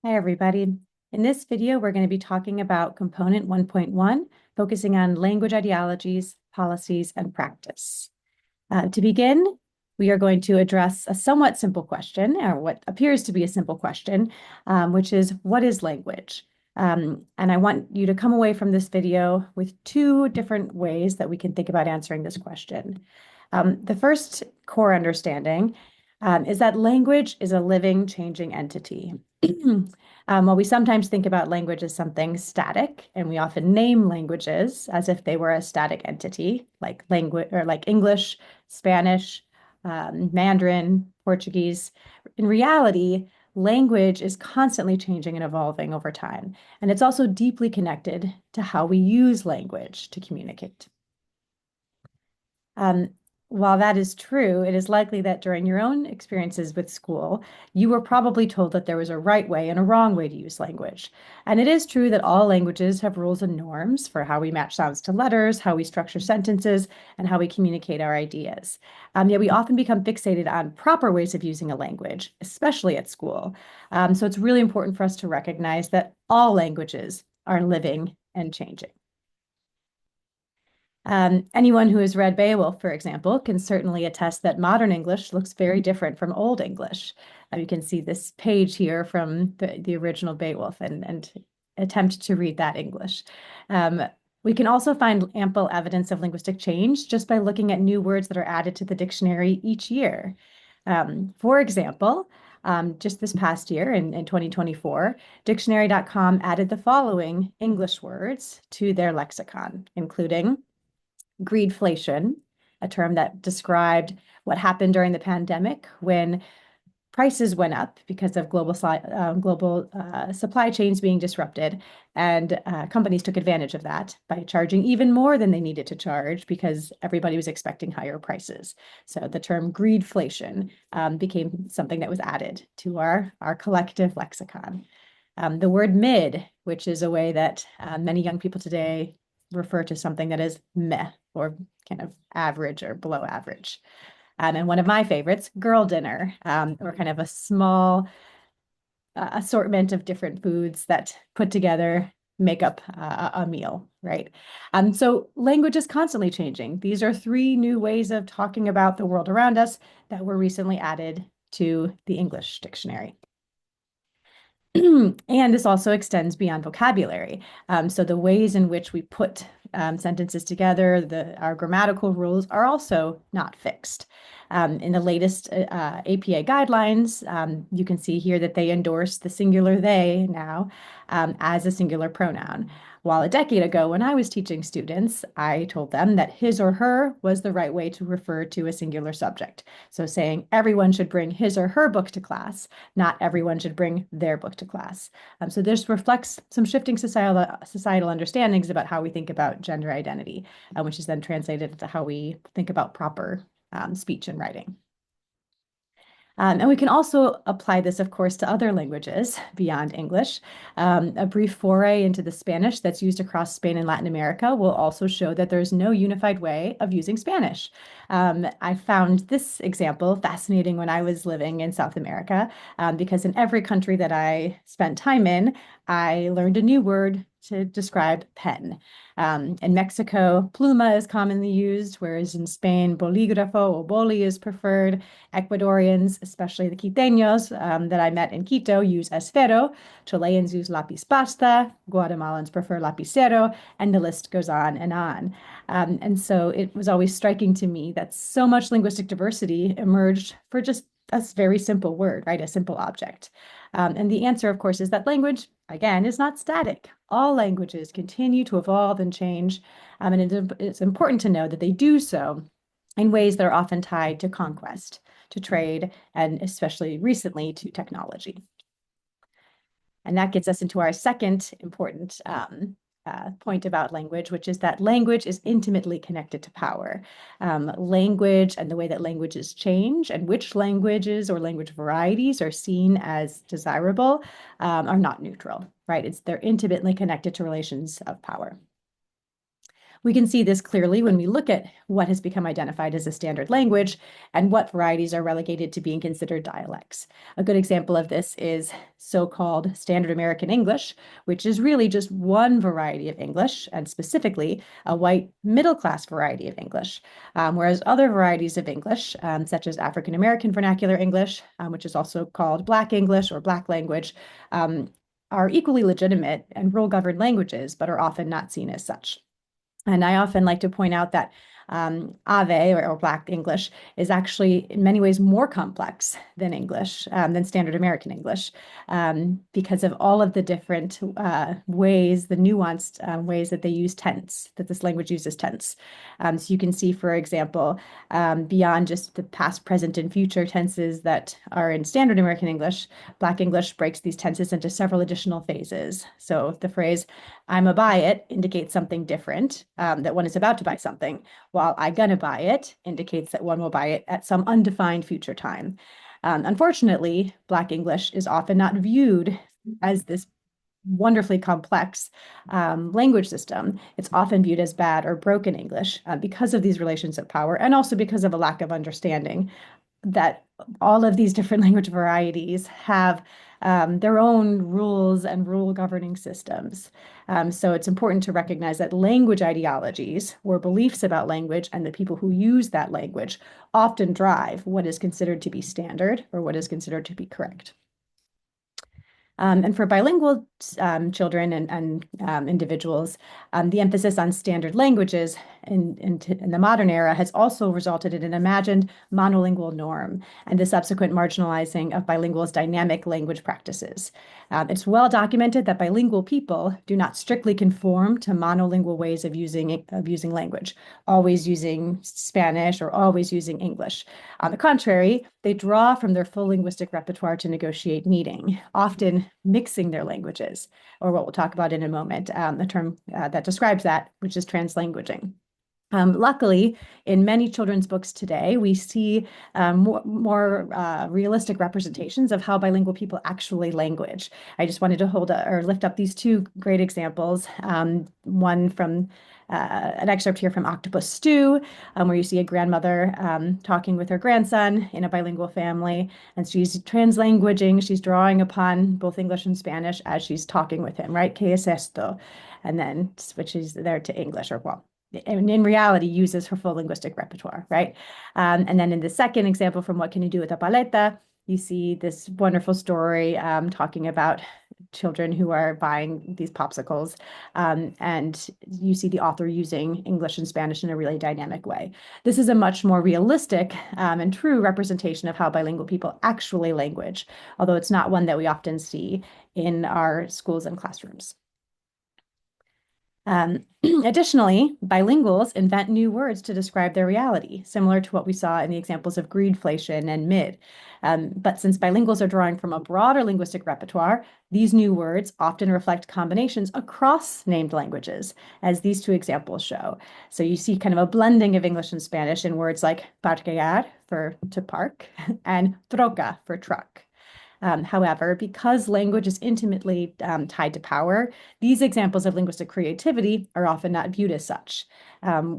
Hi, everybody. In this video, we're going to be talking about component 1.1, focusing on language ideologies, policies, and practice. To begin, we are going to address a somewhat simple question, or what appears to be a simple question, which is, what is language? And I want you to come away from this video with two different ways that we can think about answering this question. The first core understanding is that language is a living, changing entity. While we sometimes think about language as something static, and we often name languages as if they were a static entity, like language or like English, Spanish, Mandarin, Portuguese, in reality, language is constantly changing and evolving over time. And it's also deeply connected to how we use language to communicate. Um, while that is true, it is likely that during your own experiences with school, you were probably told that there was a right way and a wrong way to use language. And it is true that all languages have rules and norms for how we match sounds to letters, how we structure sentences, and how we communicate our ideas. Yet we often become fixated on proper ways of using a language, especially at school. So it's really important for us to recognize that all languages are living and changing. Anyone who has read Beowulf, for example, can certainly attest that modern English looks very different from Old English. You can see this page here from the original Beowulf and attempt to read that English. We can also find ample evidence of linguistic change just by looking at new words that are added to the dictionary each year. For example, just this past year in 2024, dictionary.com added the following English words to their lexicon, including greedflation, a term that described what happened during the pandemic when prices went up because of global supply chains being disrupted, and companies took advantage of that by charging even more than they needed to charge because everybody was expecting higher prices. So the term greedflation became something that was added to our collective lexicon. The word mid, which is a way that many young people today refer to something that is meh or kind of average or below average. And one of my favorites, girl dinner, or kind of a small assortment of different foods that put together make up a meal, right? So language is constantly changing. These are three new ways of talking about the world around us that were recently added to the English dictionary. And this also extends beyond vocabulary. So the ways in which we put sentences together, our grammatical rules are also not fixed. In the latest APA guidelines, you can see here that they endorse the singular they now as a singular pronoun. While a decade ago, when I was teaching students, I told them that his or her was the right way to refer to a singular subject. So saying everyone should bring his or her book to class, not everyone should bring their book to class. So this reflects some shifting societal understandings about how we think about gender identity, which is then translated into how we think about proper speech and writing. And we can also apply this, of course, to other languages beyond English. A brief foray into the Spanish that's used across Spain and Latin America will also show that there's no unified way of using Spanish. I found this example fascinating when I was living in South America, because in every country that I spent time in, I learned a new word to describe pen. In Mexico, pluma is commonly used, whereas in Spain, bolígrafo or boli is preferred. Ecuadorians, especially the Quiteños that I met in Quito, use esfero. Chileans use lapis pasta. Guatemalans prefer lapicero, and the list goes on and on. And so it was always striking to me that so much linguistic diversity emerged for just a very simple word, right? A simple object. And the answer, of course, is that language, again, is not static. All languages continue to evolve and change. And it's important to know that they do so in ways that are often tied to conquest, to trade, and especially recently to technology. And that gets us into our second important point about language, which is that language is intimately connected to power. Language and the way that languages change and which languages or language varieties are seen as desirable are not neutral, right? They're intimately connected to relations of power. We can see this clearly when we look at what has become identified as a standard language and what varieties are relegated to being considered dialects. A good example of this is so-called Standard American English, which is really just one variety of English, and specifically a white middle-class variety of English, whereas other varieties of English, such as African American Vernacular English, which is also called Black English or Black language, are equally legitimate and rule-governed languages, but are often not seen as such. And I often like to point out that Ave, or Black English, is actually in many ways more complex than English, than Standard American English, because of all of the different ways, the nuanced ways that they use tense, that this language uses tense. So you can see, for example, beyond just the past, present, and future tenses that are in Standard American English, Black English breaks these tenses into several additional phases. So the phrase, I'm a buy it, indicates something different, that one is about to buy something, while I gonna buy it indicates that one will buy it at some undefined future time. Unfortunately, Black English is often not viewed as this wonderfully complex language system. It's often viewed as bad or broken English because of these relations of power, and also because of a lack of understanding that all of these different language varieties have their own rules and rule governing systems. So it's important to recognize that language ideologies, or beliefs about language and the people who use that language, often drive what is considered to be standard or what is considered to be correct. And for bilingual children and individuals, the emphasis on standard languages in the modern era has also resulted in an imagined monolingual norm and the subsequent marginalizing of bilinguals' dynamic language practices. It's well documented that bilingual people do not strictly conform to monolingual ways of using language, always using Spanish or always using English. On the contrary, they draw from their full linguistic repertoire to negotiate meaning, often mixing their languages, or what we'll talk about in a moment, a term that describes that, which is translanguaging. Luckily, in many children's books today, we see more realistic representations of how bilingual people actually language. I just wanted to lift up these two great examples. One from an excerpt here from Octopus Stew, where you see a grandmother talking with her grandson in a bilingual family, and she's translanguaging. She's drawing upon both English and Spanish as she's talking with him, right? ¿Qué es esto? And then switches there to English, or well, and in reality uses her full linguistic repertoire, right? And then in the second example from What Can You Do with a Paleta, you see this wonderful story talking about children who are buying these popsicles, and you see the author using English and Spanish in a really dynamic way. This is a much more realistic and true representation of how bilingual people actually language, although it's not one that we often see in our schools and classrooms. Additionally, bilinguals invent new words to describe their reality, similar to what we saw in the examples of greedflation and mid. But since bilinguals are drawing from a broader linguistic repertoire, these new words often reflect combinations across named languages, as these two examples show. So you see kind of a blending of English and Spanish in words like parquear, for to park, and troca, for truck. However, because language is intimately tied to power, these examples of linguistic creativity are often not viewed as such,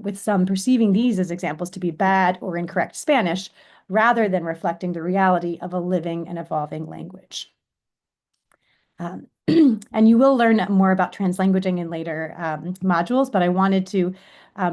with some perceiving these as examples to be bad or incorrect Spanish, rather than reflecting the reality of a living and evolving language. And you will learn more about translanguaging in later modules, but I wanted to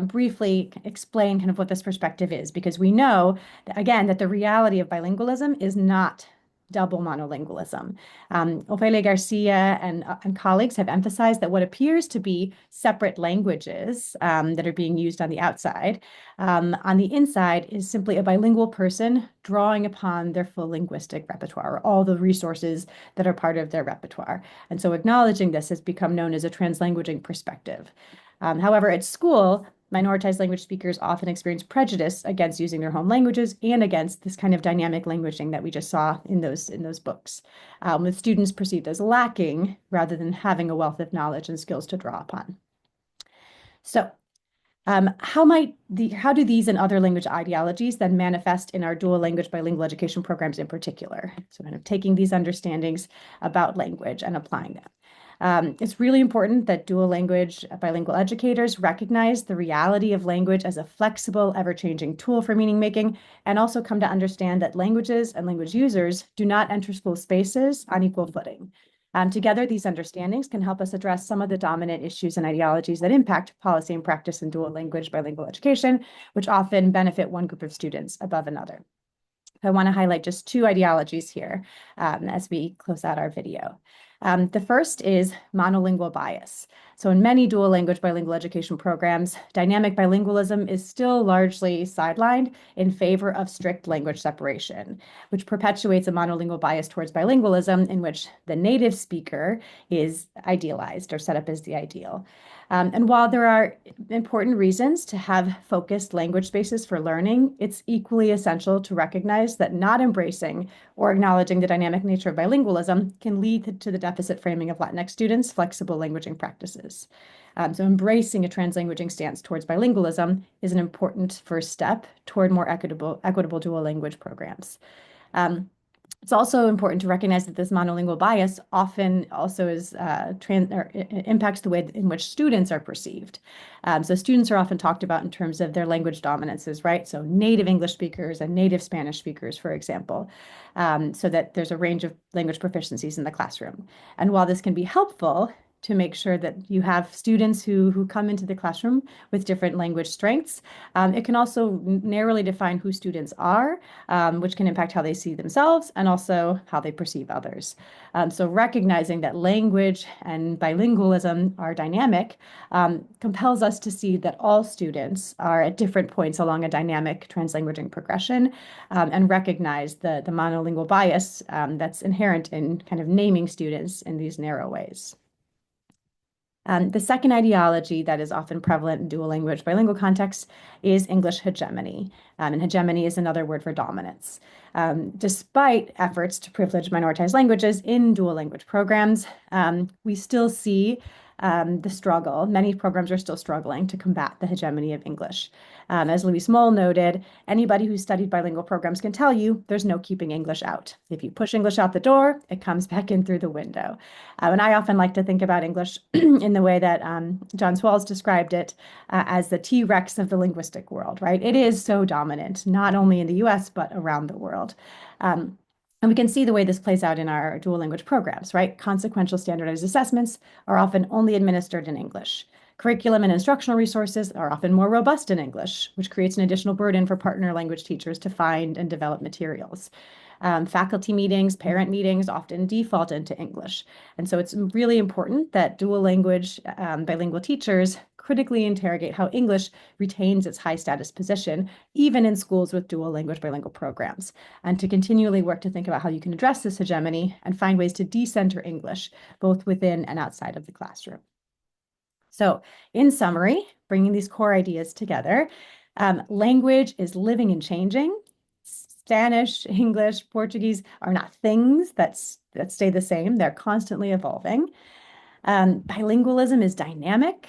briefly explain kind of what this perspective is, because we know, again, that the reality of bilingualism is not double monolingualism. Ophelia Garcia and colleagues have emphasized that what appears to be separate languages that are being used on the outside, on the inside is simply a bilingual person drawing upon their full linguistic repertoire, or all the resources that are part of their repertoire. And so acknowledging this has become known as a translanguaging perspective. However, at school, minoritized language speakers often experience prejudice against using their home languages and against this kind of dynamic languaging that we just saw in those books, with students perceived as lacking rather than having a wealth of knowledge and skills to draw upon. So how do these and other language ideologies then manifest in our dual language bilingual education programs in particular? So kind of taking these understandings about language and applying them. It's really important that dual language bilingual educators recognize the reality of language as a flexible, ever-changing tool for meaning making, and also come to understand that languages and language users do not enter school spaces on equal footing. Together, these understandings can help us address some of the dominant issues and ideologies that impact policy and practice in dual language bilingual education, which often benefit one group of students above another. I want to highlight just two ideologies here as we close out our video. The first is monolingual bias. So in many dual language bilingual education programs, dynamic bilingualism is still largely sidelined in favor of strict language separation, which perpetuates a monolingual bias towards bilingualism in which the native speaker is idealized or set up as the ideal. And while there are important reasons to have focused language spaces for learning, it's equally essential to recognize that not embracing or acknowledging the dynamic nature of bilingualism can lead to the deficit framing of Latinx students' flexible languaging practices. So embracing a translanguaging stance towards bilingualism is an important first step toward more equitable dual language programs. It's also important to recognize that this monolingual bias often also impacts the way in which students are perceived. So students are often talked about in terms of their language dominances, right? So native English speakers and native Spanish speakers, for example, so that there's a range of language proficiencies in the classroom. And while this can be helpful to make sure that you have students who come into the classroom with different language strengths, it can also narrowly define who students are, which can impact how they see themselves and also how they perceive others. So recognizing that language and bilingualism are dynamic compels us to see that all students are at different points along a dynamic translanguaging progression, and recognize the monolingual bias that's inherent in kind of naming students in these narrow ways. The second ideology that is often prevalent in dual language bilingual contexts is English hegemony. And hegemony is another word for dominance. Despite efforts to privilege minoritized languages in dual language programs, we still see the struggle. Many programs are still struggling to combat the hegemony of English. As Louise Moll noted, anybody who's studied bilingual programs can tell you there's no keeping English out. If you push English out the door, it comes back in through the window. And I often like to think about English in the way that John Swalls described it as the T-Rex of the linguistic world, right? It is so dominant, not only in the US, but around the world. And we can see the way this plays out in our dual language programs, right? Consequential standardized assessments are often only administered in English. Curriculum and instructional resources are often more robust in English, which creates an additional burden for partner language teachers to find and develop materials. Faculty meetings, parent meetings often default into English. And so it's really important that dual language bilingual teachers critically interrogate how English retains its high status position, even in schools with dual language bilingual programs, and to continually work to think about how you can address this hegemony and find ways to decenter English, both within and outside of the classroom. So in summary, bringing these core ideas together, language is living and changing. Spanish, English, Portuguese are not things that stay the same. They're constantly evolving. Bilingualism is dynamic.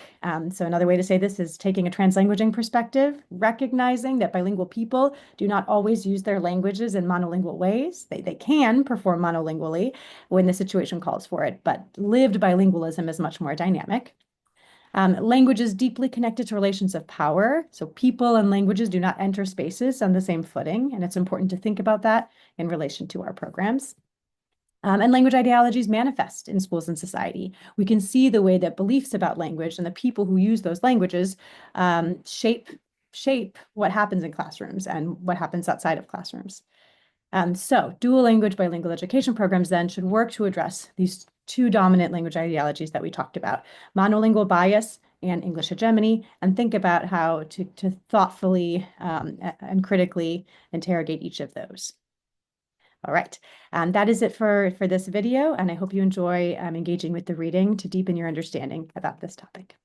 So another way to say this is taking a translanguaging perspective, recognizing that bilingual people do not always use their languages in monolingual ways. They can perform monolingually when the situation calls for it, but lived bilingualism is much more dynamic. Language is deeply connected to relations of power. So people and languages do not enter spaces on the same footing, and it's important to think about that in relation to our programs. And language ideologies manifest in schools and society. We can see the way that beliefs about language and the people who use those languages shape what happens in classrooms and what happens outside of classrooms. So dual language bilingual education programs then should work to address these two dominant language ideologies that we talked about, monolingual bias and English hegemony, and think about how to thoughtfully and critically interrogate each of those. All right, that is it for this video, and I hope you enjoy engaging with the reading to deepen your understanding about this topic.